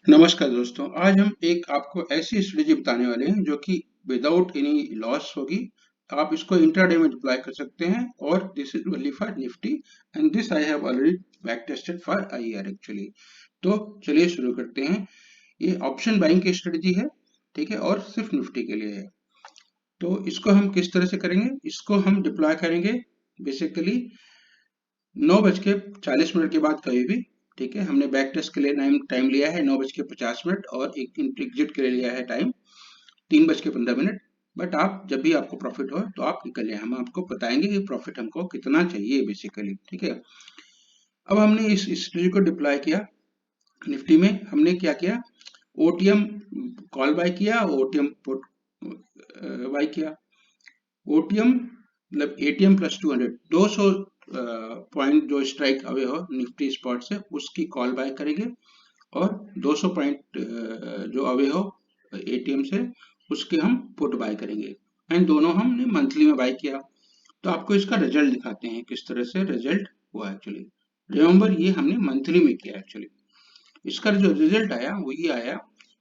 नमस्कार दोस्तों, आज हम एक आपको ऐसी स्ट्रेटेजी बताने वाले हैं जो कि विदाउट एनी लॉस होगी। आप इसको इंट्राडे में अप्लाई कर सकते हैं और this is only for Nifty and this I have already back tested for IR actually. तो चलिए शुरू करते हैं। ये ऑप्शन बाइंग की स्ट्रेटेजी है, ठीक है, और सिर्फ निफ्टी के लिए है। तो इसको हम किस तरह से करेंगे? इसको हम डिप्लॉय करेंगे बेसिकली 9:40 के बाद कभी भी, ठीक है। हमने बैक टेस्ट के लिए टाइम लिया है 9:50 और एक एग्जिट के लिए लिया है टाइम 3:15। बट आप जब भी आपको प्रॉफिट हो तो आप निकल जाए, हम आपको बताएंगे कि प्रॉफिट हमको कितना चाहिए बेसिकली, ठीक है। अब हमने इस स्ट्रेटजी को डिप्लॉय किया निफ्टी में। हमने क्या किया? ओटीएम कॉल बाय किया, ओटीएम पुट बाय किया। ओटीएम मतलब एटीएम प्लस 200 पॉइंट जो स्ट्राइक अवे हो निफ्टी स्पॉट से उसकी कॉल बाय करेंगे और 200 पॉइंट जो अवे हो एटीएम से उसके हम पुट बाय करेंगे। एंड दोनों हमने मंथली में बाय किया। तो आपको इसका रिजल्ट दिखाते हैं किस तरह से रिजल्ट हुआ एक्चुअली। रिमेंबर, ये हमने मंथली में किया एक्चुअली। इसका जो रिजल्ट आया वो ये आया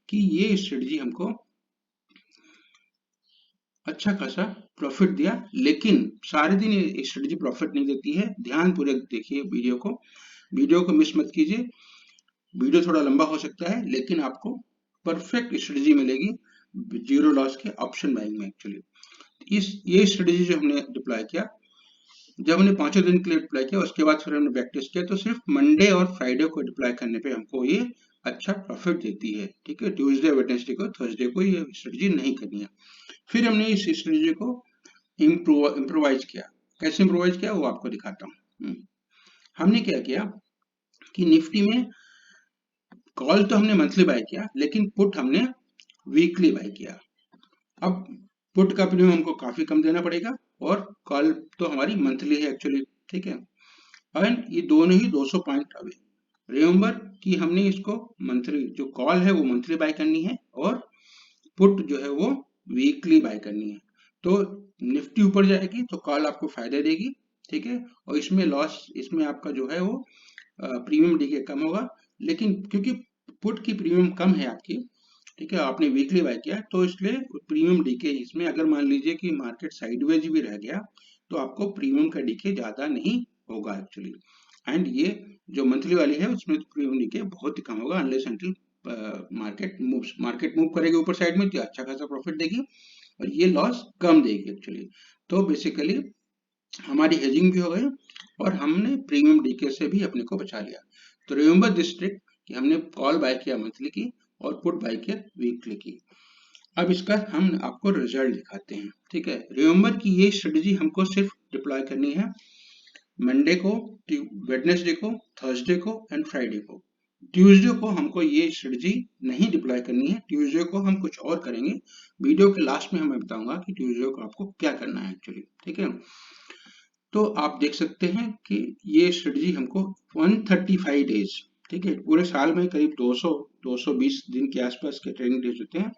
कि ये स्ट्रेटजी हमको अच्छा खासा प्रॉफिट दिया। लेकिन सारे दिन ये स्ट्रेटजी प्रॉफिट नहीं देती है। ध्यान पूर्वक देखिए वीडियो को मिस मत कीजिए। वीडियो थोड़ा लंबा हो सकता है लेकिन आपको परफेक्ट स्ट्रेटजी मिलेगी जीरो लॉस के ऑप्शन बाइंग में एक्चुअली। ये स्ट्रेटजी जो हमने डिप्लॉय किया, जब हमने 5 दिन के लिए डिप्लॉय किया उसके बाद फिर हमने बैक टेस्ट किया, तो सिर्फ मंडे और फ्राइडे को डिप्लॉय करने पे हमको ये अच्छा प्रॉफिट देती है, ठीक है। ट्यूसडे वेडनेसडे को थर्सडे को ये स्ट्रेटजी नहीं करनी है। फिर हमने इस स्ट्रेटजी को इम्प्रोवाइज किया। कैसे इम्प्रोवाइज किया वो आपको दिखाता हूँ। हमने क्या किया कि निफ्टी में कॉल तो हमने मंथली बाय किया लेकिन पुट हमने वीकली बाय किया। अब पुट का प्रीमियम हमको काफी कम देना पड़ेगा और कॉल तो हमारी मंथली है एक्चुअली, ठीक है। एंड ये दोनों ही 200 पॉइंट अवे। रिमेंबर कि हमने इसको मंथली, जो कॉल है वो मंथली बाय करनी है और पुट जो है वो वीकली बाय करनी है। तो निफ्टी ऊपर जाएगी तो कॉल आपको फायदा देगी, ठीक है। और इसमें आपका जो है वो प्रीमियम डीके कम होगा। लेकिन क्योंकि पुट की प्रीमियम कम है आपकी, ठीक है, आपने वीकली बाय किया तो इसलिए प्रीमियम डीके इसमें, अगर मान लीजिए कि मार्केट साइडवेज भी रह गया तो आपको प्रीमियम का डीके ज्यादा नहीं होगा एक्चुअली। एंड ये जो मंथली वाली है उसमें तो प्रीमियम डीके बहुत ही कम होगा अनलेस अनटिल मार्केट मूव करेगी ऊपर साइड में तो अच्छा खासा प्रॉफिट देगी और ये लॉस कम देगी एक्चुअली। तो बेसिकली हमारी हेजिंग भी हो गई और हमने प्रीमियम डीके से भी अपने को बचा लिया। तो रिमेंबर दिस ट्रिक कि हमने कॉल बाय किया मंथली की और पुट बाय किया वीकली की। अब इसका हम आपको रिजल्ट दिखाते हैं, ठीक है। रिमेंबर कि ये स्ट्रेटजी हमको सिर्फ डिप्लॉय करनी है मंडे को, वेडनेसडे को, थर्सडे को एंड फ्राइडे को। ट्यूसडे को हमको ये स्ट्रेटजी नहीं डिप्लॉय करनी है। ट्यूसडे को हम कुछ और करेंगे। वीडियो के लास्ट में हमें बताऊंगा कि ट्यूसडे को आपको क्या करना है एक्चुअली, ठीक है। तो आप देख सकते हैं कि ये स्ट्रेटजी हमको 135 डेज, ठीक है, पूरे साल में करीब 220 दिन के आसपास के ट्रेडिंग डेज होते हैं,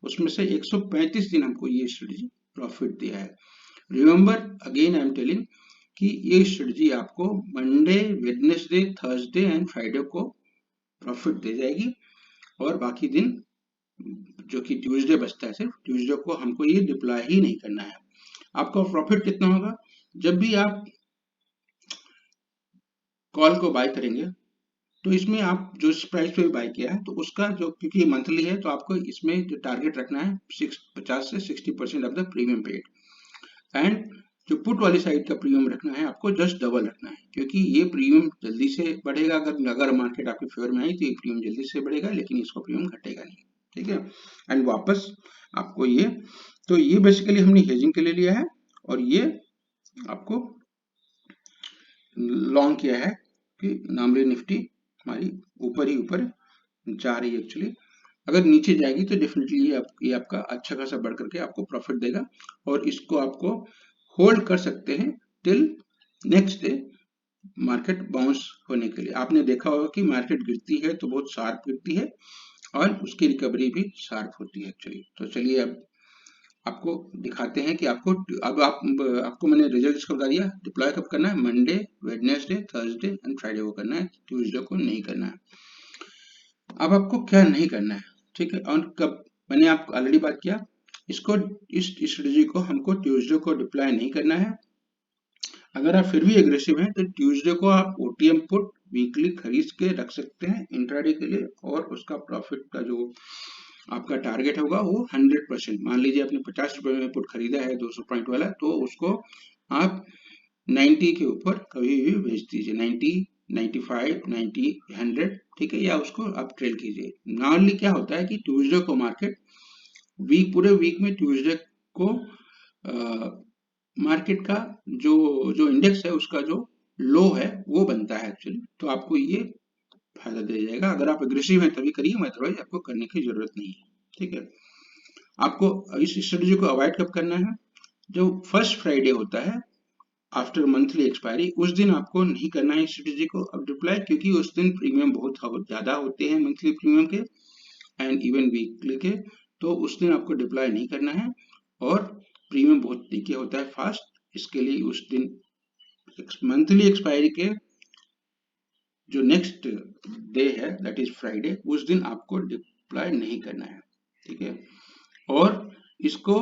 उसमें से 135 दिन हमको ये स्ट्रेटजी प्रॉफिट दिया है। Remember again I am telling कि ये स्ट्रेटजी आपको Monday, Wednesday, Thursday and Friday को प्रॉफिट दे जाएगी और बाकी दिन जो कि ट्यूसडे बचता है, सिर्फ ट्यूसडे को हमको ये डिप्लॉय ही नहीं करना है। आपका प्रॉफिट कितना होगा? जब भी आप कॉल को बाय करेंगे तो इसमें आप जो प्राइस पे बाय किया है तो उसका जो, क्योंकि ये मंथली है तो आपको इसमें जो टारगेट रखना है 50 से 60% of the premium paid. And जो पुट वाली साइड का प्रीमियम रखना है आपको जस्ट डबल रखना है, क्योंकि ये प्रीमियम जल्दी से बढ़ेगा। अगर मार्केट आपके फेवर में आई तो ये प्रीमियम जल्दी से बढ़ेगा लेकिन इसको प्रीमियम घटेगा नहीं, ठीक है। एंड वापस आपको ये, तो ये बेसिकली हमने हेजिंग के लिए लिया है और ये आपको लॉन्ग किया है कि नॉर्मली निफ्टी हमारी ऊपर ही ऊपर जा रही है एक्चुअली। अगर नीचे जाएगी तो डेफिनेटली ये आपका अच्छा खासा बढ़ करके आपको प्रॉफिट देगा और इसको आपको होल्ड कर सकते हैं till next day market bounce होने के लिए। आपने देखा होगा कि मार्केट गिरती है तो बहुत शार्प गिरती है और उसकी रिकवरी भी शार्प होती है एक्चुअली। तो चलिए अब आपको दिखाते हैं कि आपको मैंने रिजल्ट इसका बता दिया। डिप्लॉय कब करना है? Monday, Wednesday, Thursday and Friday को करना है, ट्यूसडे को नहीं करना है। अब आपको क्या नहीं करना है, ठीक है। और कब, मैंने आपको ऑलरेडी बात किया, इसको, इस स्ट्रेटेजी को हमको ट्यूसडे को डिप्लॉय नहीं करना है। अगर आप फिर भी एग्रेसिव हैं तो ट्यूसडे को आप ओटीएम पुट वीकली खरीद के रख सकते हैं इंट्राडे के लिए, और उसका प्रॉफिट का जो आपका टारगेट होगा वो 100%। मान लीजिए आपने 50 रुपए में पुट खरीदा है 200 पॉइंट वाला, तो उसको आप 90 के ऊपर कभी भी बेच दीजिए, 90, 95, 90, 100, ठीक है, या उसको आप ट्रेल कीजिए। नॉर्मली क्या होता है कि ट्यूसडे को मार्केट, पूरे वीक में ट्यूसडे को मार्केट का जो जो इंडेक्स है उसका जो लो है वो बनता है एक्चुअली, तो आपको ये फायदा दे जाएगा। अगर आप एग्रेसिव हैं तभी करिए, अदरवाइज आपको करने की जरूरत नहीं है, ठीक है। आपको इस स्ट्रेटेजी को अवॉइड कब करना है, जो फर्स्ट फ्राइडे होता है आफ्टर मंथली एक्सपायरी, उस दिन आपको नहीं करना है स्ट्रेटेजी को अब डिप्लॉय, क्योंकि उस दिन प्रीमियम बहुत ज्यादा होते हैं मंथली प्रीमियम के एंड इवन वीकली के, तो उस दिन आपको डिप्लॉय नहीं करना है। और प्रीमियम बहुत नीचे होता है फास्ट, इसके लिए उस दिन मंथली एक्सपायरी के जो नेक्स्ट डे है दैट इज फ्राइडे, उस दिन आपको डिप्लॉय नहीं करना है, ठीक है। और इसको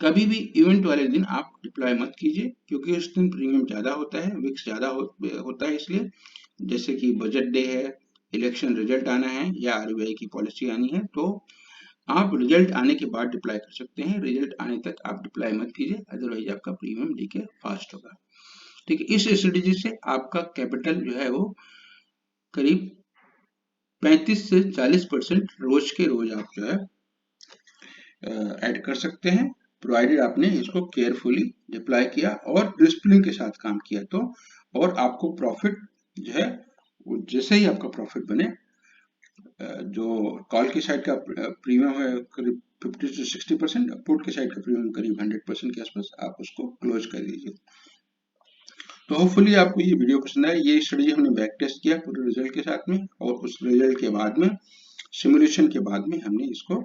कभी भी इवेंट वाले दिन आप डिप्लॉय मत कीजिए, क्योंकि उस दिन प्रीमियम ज्यादा होता है, विक्स ज्यादा होता है, इसलिए जैसे कि बजट डे है, इलेक्शन रिजल्ट आना है, या आरबीआई की पॉलिसी आनी है, तो आप रिजल्ट आने के बाद डिप्लॉय कर सकते हैं। रिजल्ट आने तक आप डिप्लॉय मत कीजिए, अदरवाइज आपका प्रीमियम डीके फास्ट होगा, ठीक है। इस स्ट्रेटेजी से आपका कैपिटल जो है वो करीब 35 से 40% रोज के रोज आप जो है ऐड कर सकते हैं, प्रोवाइडेड आपने इसको केयरफुली डिप्लॉय किया और डिसिप्लिन के साथ काम किया तो। और आपको प्रॉफिट जो है जैसे ही आपका प्रॉफिट बने, जो कॉल की साइड का प्रीमियम है करीब 50 से 60%, पुट की साइड का प्रीमियम करीब 100% के आसपास, आप उसको क्लोज कर दीजिए। तो होपफुली आपको ये वीडियो पसंद आया। ये स्टडी हमने बैक टेस्ट किया पूरे रिजल्ट के साथ में, और उस रिजल्ट के बाद में, सिमुलेशन के बाद में हमने इसको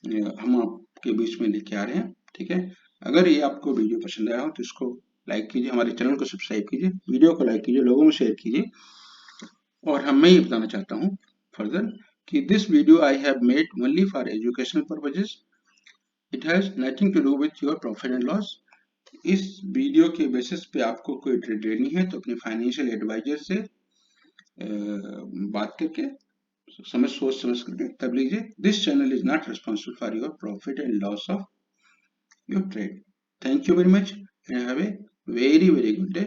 हम आपके बीच में लेके आ रहे हैं, ठीक है। अगर ये आपको वीडियो पसंद आया हो तो इसको लाइक कीजिए, हमारे चैनल को सब्सक्राइब कीजिए, वीडियो को लाइक कीजिए, लोगों में शेयर कीजिए। और मैं ये बताना चाहता हूँ फर्दर कि this video I have made only for educational purposes, it has nothing to do with your profit and loss. इस वीडियो के बेसिस पे आपको कोई ट्रेड लेनी है तो अपने फाइनेंशियल एडवाइजर से बात करके सोच समझ करके तब लीजिए। This channel is not responsible for your profit and loss of your trade. Thank you very much and have a very good day.